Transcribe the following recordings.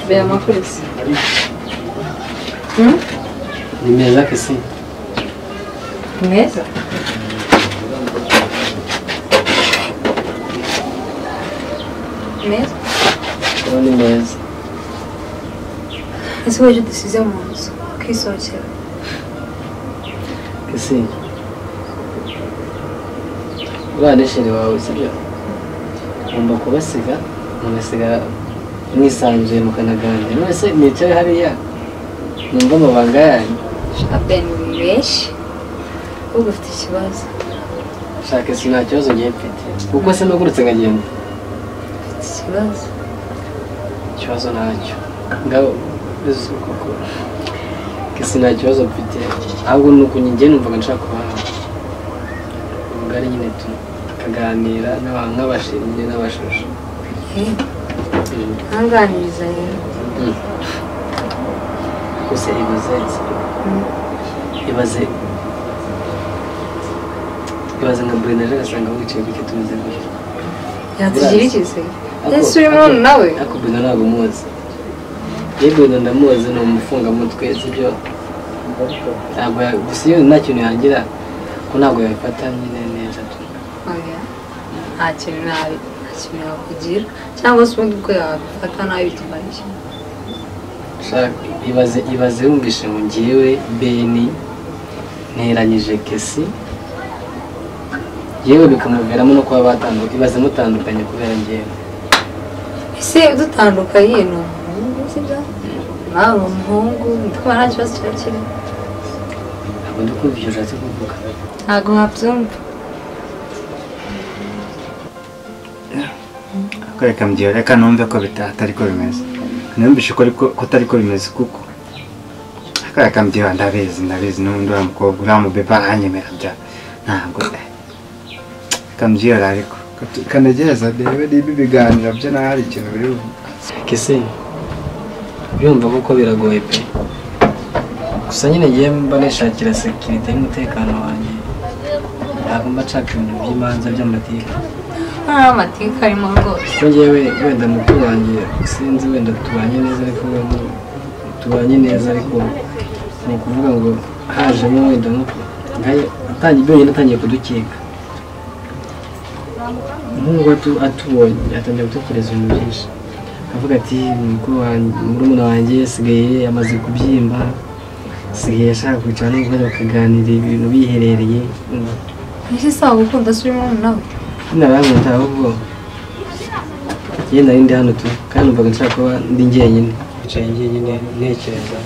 Bea makurisi. Ni meza kesi. Meza? Meza? Ni meza. Ese weje dusize mu nzu kwisohokera. Kesi. Bane sheri wawe sibyo? Ngomba kubasiga, mugasiga mwisanzuye mukanaganira. None se nicaye hariya. Numva amabanga yanyu. Aben wibesh. Ubwo ufite ikibazo. Shaka si nta kibazo ngiye mfite. Kuko se nugurutse ngagenda. Ikibazo. Ikibazo ntacyo. Ngabo bizu koko. Kesi nta kibazo mfite. Ahubwo nuko njye numvaga nshaka kubaho. Ubugari nyine tukaganira nk'abashimye n'abashusho. Ntanganiriza rero. Gusa ibaze nka Brenda aje agasanga wicaye gutya tumeze gutya. Yatugira iki se? Ese urimo nawe? Ako Brenda ntabwo muzi. Brenda ndamuzi ni umufungamutwe sibyo? Ntabwo gusa iyo nta kintu yagira ko ntabwo yabifata nyine neza tu. Oya. Nta kintu yakugira cyangwa se ubundi bwo yabifata nabi bitubashye. Ibaze wumvishe ngo ngiyewe Beni nteranyije Kesi yewe bikamuveramo no kuba batandukanye. Ibaze mutandukanye kubera ngiyewe. Ese dutandukanye no sibyo? Nawe umuhungu twaba nta kibazo kirakiri. Ntabwo ndi kumva icyo ushatse kuvuga. Ntabwo wabyumva. Reka mbyiyo reka numve ko atari ko bimeze. Numvishe ko atari ko bimeze kuko reka mbyiyo ndabizi n'undi wa mukobwa uriya mubeba aranyemera bya ntabwo reka mbyiyo ariko kanegereza ndebe niba ibiganiro byo naho hari ikintu biri Kesi byumva kuko biragoye pe. Gusa nyine ngiye mba nishakira sekirite y'umutekano wanjye. Ntabwo mba nshaka ibintu by'imanza by'amatika. Amatika arimo rwose. Ko ngewe wenda mukuru wanjye sinzi wenda tubanye neza ariko ni ukuvuga ngo hajemo wenda atangiye kudukeka. Nk'ubu atubonye atangiye gutekereza ibintu byinshi. Avuga ati murumuna wanjye asigaye amaze kubyimba, asigaye ashaka kwicara n'umwanya bakaganira ibintu biherereye. Ese sawa gukunda surimo nawe? Narankunda ahubwo yenda ndi hano tu kandi numvaga nshaka kuba ndi njyenyine. Nicaye njyenyine ntekereza.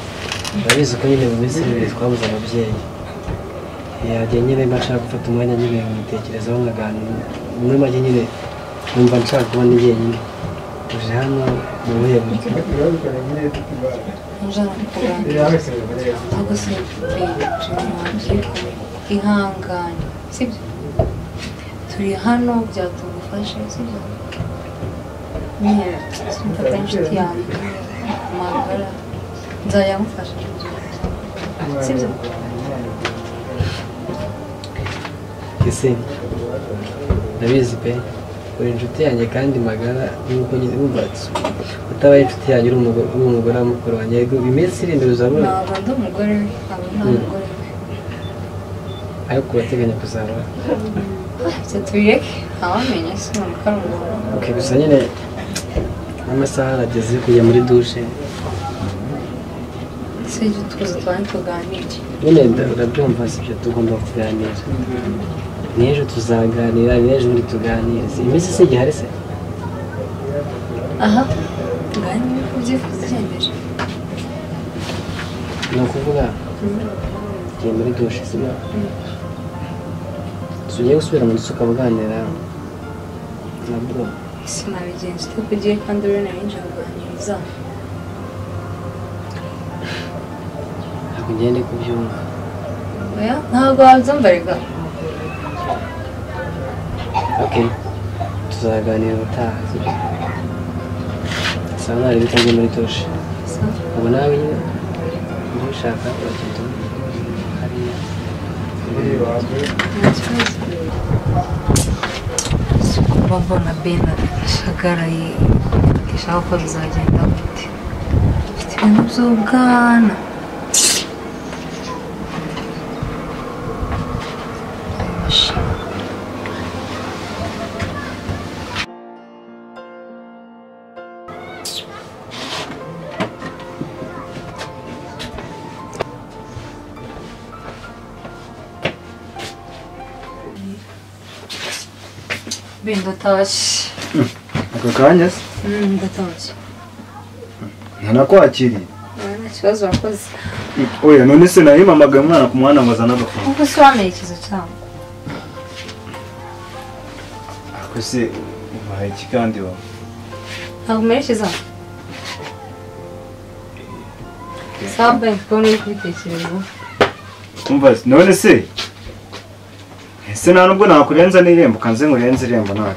Urabizi ko nyine mu minsi ibiri twabuze ababyeyi. Yagiye nyine mba nshaka gufata umwanya nyine ntekerezaho nkaganira. Muri make nyine numva nshaka kuba ndi njyenyine. Tuje hano mu buhe buryo? ihangane sibyo? Turi hano byatugufashe sibyo? Nyine simfata inshuti yawe magara nzajya ngufasha sibyo? Kesi ndabizi pe uri inshuti yanjye kandi magara nuko nyine umvatse utabaye inshuti yanjye uri umugore w'umukuru wanjye iminsi irindwi uzabona. Ntabwo ndi umugore we, ntabwo ndi umugore we. Ariko urateganya kuzaba? Ibyo tubireke ntawamenya se ntabwo ari umugore. Gusa nyine n'amasaha arageze yo kujya muri dushe. Se ibyo tuzi twari tuganire. Nyine urabyumva sibyo tugomba kuganira. N'ejo tuzaganira n'ejo ndi tuganire. Iminsi se igihari se? Aha tuganire ku byifuzo ugendeje. Ni ukuvuga tugiye muri dushe sibyo? Tugiye gusubira mu nzu tukaganira nabwo. Sinabigenza ute kugiye kandi uri narinje kuganiriza? Ntabwo ngende kubyumva. Oya ntabwo wabyumva reka. Okay, tuzaganira ubutaha sibyo? Saa nari bitajya muri dushe. Ubu nawe nyine niba ushaka uragenda hariya. Nta kibazo. mbona bena ashagaraye ishaka ko bizagenda gute mfite ibintu by'ubwana Benda tashi. Aka kanya se? Ndatashi. Ntanakwakiriye. Nta kibazo wakoze. Oya none se nayimamaga umwana ku mwana ngo azana agafaranga. Uko se wamerekezo cyangwa? Ako se ubaye iki kandi wa? Ntabwo umerekeza? Sabe mbona uri kubitekereza. Umva none se ese nta nubwo nakurenza n'irembo kanze ngo urenze irembo nawe.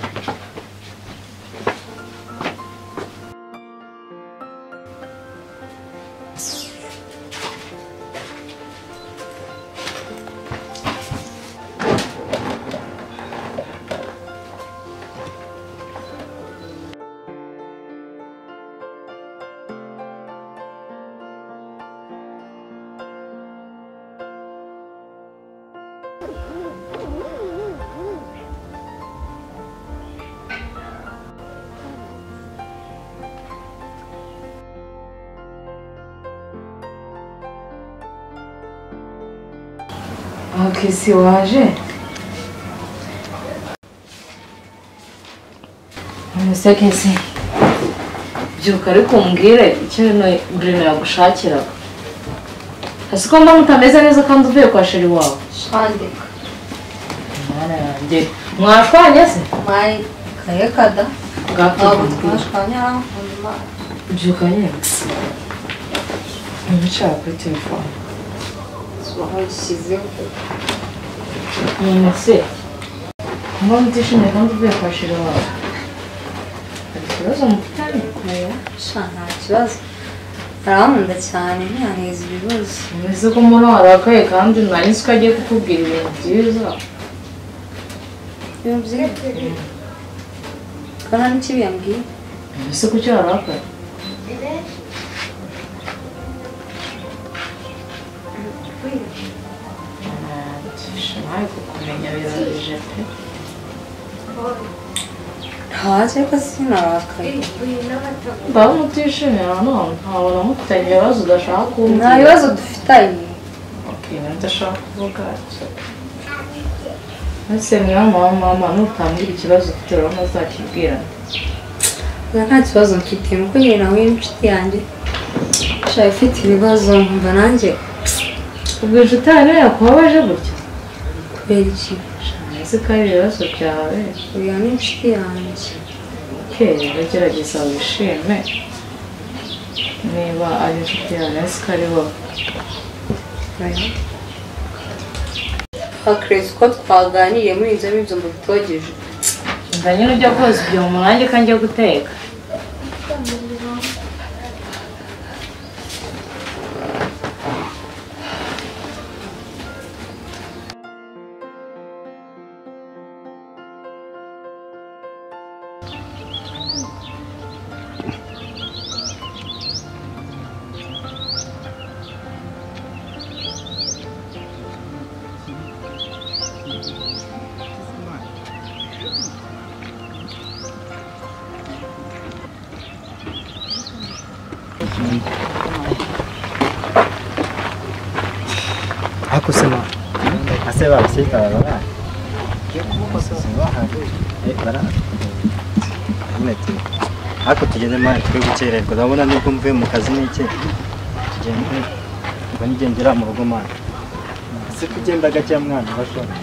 Kisi waje Nse kisi byuka ariko umbwire ikintu Bruno yagushakiraga Hasi ko mbona utameze neza kandi uvuye kwa sheri wawe Shandika. Mwana yanjye mwashwanye se Mai kayekada. Gato Twashwanya byuka nyine Nshaka kuri telefone twahashyize se mbona utishimye kandi uvuye kwa sheri wawe Hari ikibazo mufitanye sha nta kibazo arankunda cyane ntiyanteza ibibazo Mbese ko mbona warakaye kandi nari nzi ko agiye kukubwira ibintu byiza ibintu byiza kana n'ikibi yambwiye Mbese kuki warakaye Nawe kukumenya birarije pe ntaze ko sinarakaye Mbaho mutishimira none ntabona mufitanye ibibazo udashaka nta kumbwira bibazo dufitanye ndashaka kuvuga Ese mama nutambwira ikibazo ufite urabona uzakibwirana nta kibazo mfite nuko nyine nawe n'inshuti yanjye nshaka ifite ibibazo mva nanjye ubwije utari yakubabaje gutya kubera iki ese ko ari ibibazo byawe uyu ni inshuti yanjye kera gerageza wishime niba ari inshuti yawe ese ko ari wowe hakresi ko twaganiriye muri ibyo ngibyo ngo bitogeje Umva nyine ujya koza ibyo mu nanjye ko njya guteka Ako sema ase babisita bara bara neti ako tugende mari twe gucererwa ndabona nuko mvuye mu kazi n'iki tugende ngo nigendera mu rugo mari se kugenda gake mwana bashona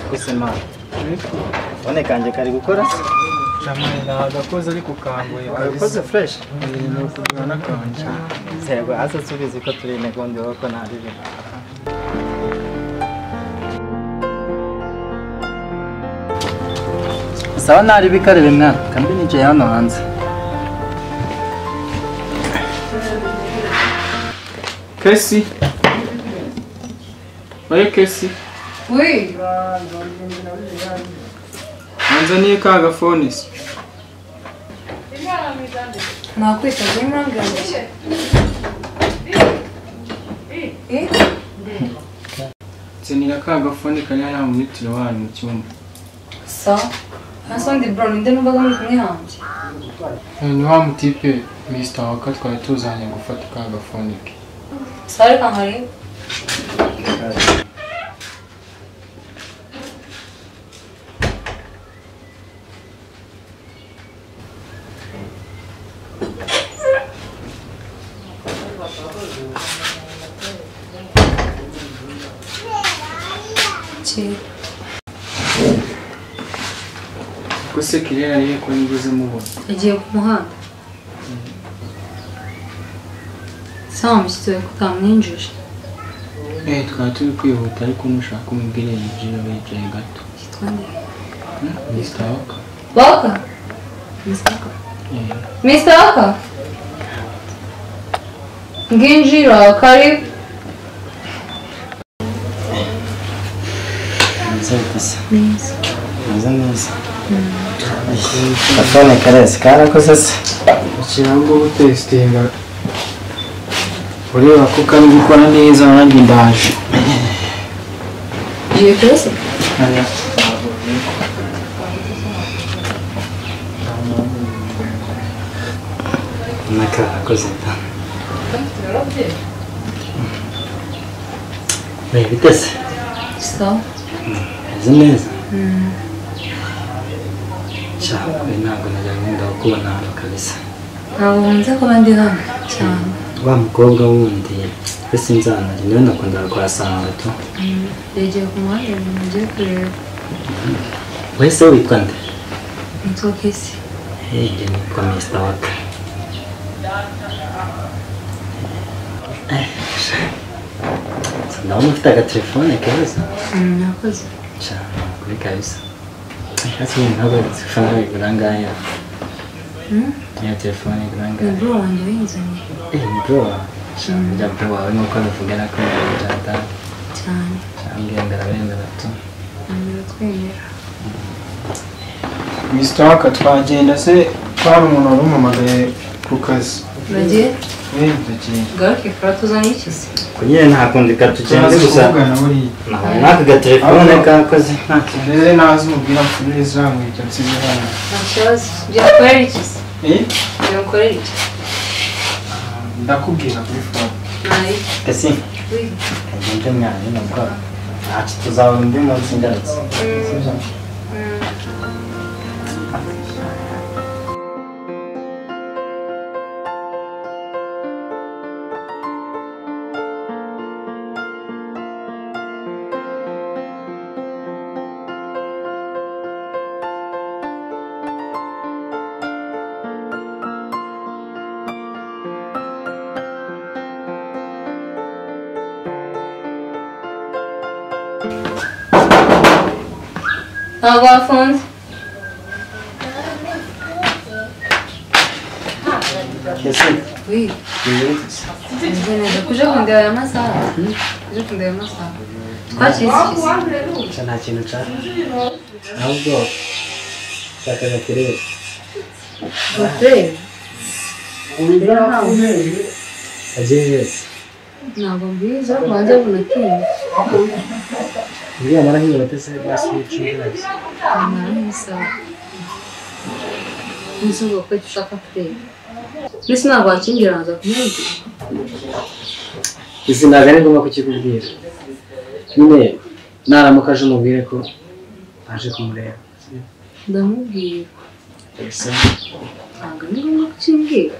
Kusema one kanje kari gukora Jamani nagakoze ariko kangoye Wabikoze fresh? ni ukugura n'akanje. Sego asa subizi ko turi negondi wako ntari ibintu. Sawa ntari bikarebe mwana kandi nicaye hano hanze. Kesi. Oye Kesi. Oui. Anzaniye ka gafone se. Nakwita nk'imurangiranye. Nzanira ka gafone kari hano muri tiroir mu cyumba. Sa. Hasondi bro ninde numvaga muri kumwe hanjye. Ni wa mutipe Mr. Waka twari tuzanye gufata ka gafone ke. Sare kankari. Kose kirera ariye ko niguze mubona. Yagiye ku muhanda. Sawa mshitse kutamwinjije. Twari turi kwihuta ariko nushaka umubwire yinjira wicaye gato. Yitwa nde? Mr. Waka. Waka. Mr. Waka. Mr. Waka. Nginjira karibu. Nzabitse. Neza. Neza. Gafone karese karakoze se. Ikirango testinga. Ureba ko kari gukora neza nanjye ndaje. Igiye kurese? Aya. Nakarakoze da. Bitese. Sawa. Meze neza. Cyangwa ntabwo najya nkunda kubona hano kabisa. Ntabwo nzi ko bandi hano cyane. Wa mukobwa wundi ese nzanari niwe nakunda kuhasanga tu. Yagiye ku muhanda ngiye kureba. Wese witwa nde? Nitwa Kesi. Njye nitwa Mr. Waka. Ndabona ufite agatelefone keza. Nakoze. Cyane kuri kabisa. Hasi ntabwo telefone igura ngaya. Niyo telefone igura ngaya. Bro wanjye winzanye. Bro. Njya bro wawe nuko bivugana ko njyata. Cyane. Ambwiye ngarabemera tu. Twemera. Mr. Waka twagenda se twari umuntu wari umumagaye ku kazi. Bagiye? Ndagiye. Garuke kora tuzanye iki se? Kunyere ntakundika tugende gusa. Tuvugana buriya. Naka gatelefone kakoze nta kintu. Rero nazi umubwira mfune izangu icyo nsize hano. Nta kibazo. Byakorera iki se? Byakorera iki? Ndakubwira kuri phone. Nayi. Ese kagende mwana nabwo ntacyo tuzabona undi munsi ngarutse. Ntabwo wafunze? Ese Oui. Meze neza. Kuje kundeba aya masaha? Kuje kundeba aya masaha? Twakiriye iki se? nta kintu nshaka ahubwo shaka gaterere. Gaterere? Agiye wese Ntabwo mbizi ariko wanjye bunatinya. uriya mara nk'iminota se basi w'icungazi. Amara nk'isaha. Nzuba ko dushaka kureba. Mbese ntabwo wakingira nza kumubwira. Izi ntabwo ari ngombwa kukikubwira. Nyine naramuka aje umubwire ko aje kumureba. Ndamubwira. Ese Ntabwo ari ngombwa kukimbwira.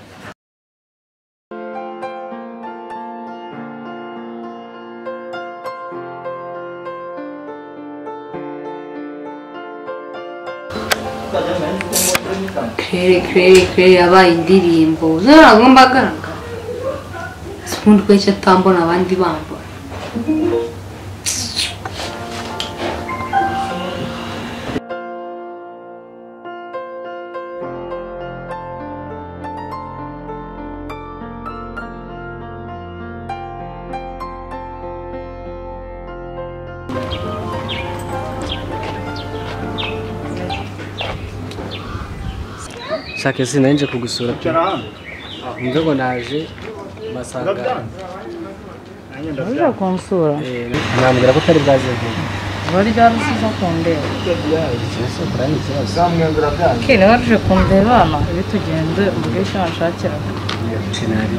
Claire yabaye indirimbo ntabwo mbagaragara sikundi ko icyo atambona abandi bambona shaka ese nanje kugusura umve ngo naje masanga Uje kunsura nambwira ko utari bwaze vuba bari byarushize kundeba ikibazo kurani ikibazo kene waruje kundeba ama bitugende ubwo icyo nashakira sinari